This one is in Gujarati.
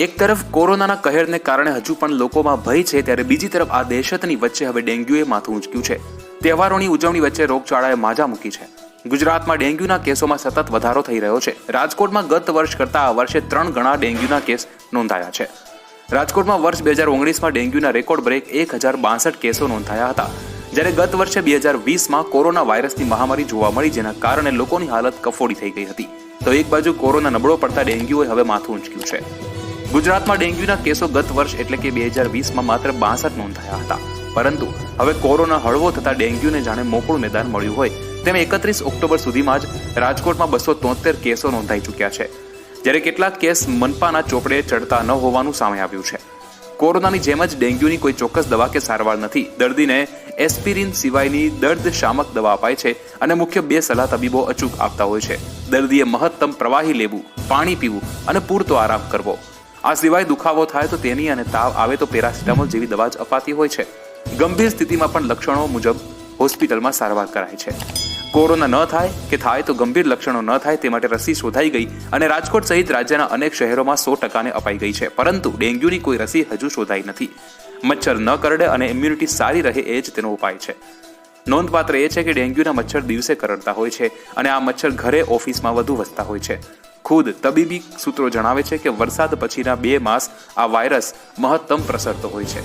એક તરફ કોરોનાના કહેરને કારણે હજુ પણ લોકોમાં ભય છે, ત્યારે બીજી તરફ આ દહેશતની વચ્ચે હવે ડેન્ગ્યુએ માથું ઊંચક્યું છે। તહેવારોની ઉજવણી વચ્ચે રોગચાળાએ માજા મૂકી છે। ગુજરાતમાં ડેન્ગ્યુના કેસોમાં સતત વધારો થઈ રહ્યો છે। રાજકોટમાં ગત વર્ષ કરતાં આ વર્ષે 3 ગણા ડેન્ગ્યુના કેસ નોંધાયા છે। રાજકોટમાં વર્ષ 2019માં ડેન્ગ્યુના રેકોર્ડ બ્રેક 1062 કેસો નોંધાયા હતા, જ્યારે ગત વર્ષે 2020માં કોરોના વાયરસની મહામારી જોવા મળી, જેના કારણે લોકોની હાલત કફોડી થઈ ગઈ હતી। તો એક બાજુ કોરોના નબળો પડતા ડેન્ગ્યુએ હવે માથું ઊંચક્યું છે। ગુજરાતમાં ડેન્ગ્યુના કેસો ગત વર્ષ એટલે કે 2020માં માત્ર 62 નોંધાયા હતા, પરંતુ હવે કોરોના હળવો થતા ડેન્ગ્યુને જાણે મોકળું મેદાન મળ્યું હોય તેમ 31 ઓક્ટોબર સુધીમાં જ રાજકોટમાં 273 કેસો નોંધાઈ ચૂક્યા છે, જ્યારે કેટલાક કેસ મનપાના ચોપડે ચડતા ન હોવાનું સામે આવ્યું છે। કોરોનાની જેમ જ ડેન્ગ્યુની કોઈ ચોક્કસ દવા કે સારવાર નથી। દર્દીને એસ્પિરિન સિવાયની દર્દ શામક દવા અપાય છે અને મુખ્ય 2 સલાહ તબીબો અચૂક આપતા હોય છે। દર્દીએ મહત્તમ પ્રવાહી લેવું, પાણી પીવું અને પૂરતો આરામ કરવો। આ સિવાય દુખાવો થાય તો તેની અને તાવ આવે તો પેરાસિટામોલ જેવી દવા જ અપાતી હોય છે। ગંભીર સ્થિતિમાં પણ લક્ષણો મુજબ હોસ્પિટલમાં સારવાર કરાય છે। કોરોના ન થાય કે થાય તો ગંભીર લક્ષણો ન થાય તે માટે રસી શોધાઈ ગઈ અને રાજકોટ સહિત રાજ્યના અનેક શહેરોમાં 100% અપાઈ ગઈ છે, પરંતુ ડેન્ગ્યુની કોઈ રસી હજુ શોધાઈ નથી। મચ્છર ન કરડે અને ઇમ્યુનિટી સારી રહે એ જ તેનો ઉપાય છે। નોંધપાત્ર એ છે કે ડેન્ગ્યુના મચ્છર દિવસે કરડતા હોય છે અને આ મચ્છર ઘરે ઓફિસમાં વધુ વસતા હોય છે। ખુદ તબીબી સૂત્રો જણાવે છે કે વરસાદ પછીના 2 માસ આ વાયરસ મહત્તમ પ્રસરતો હોય છે।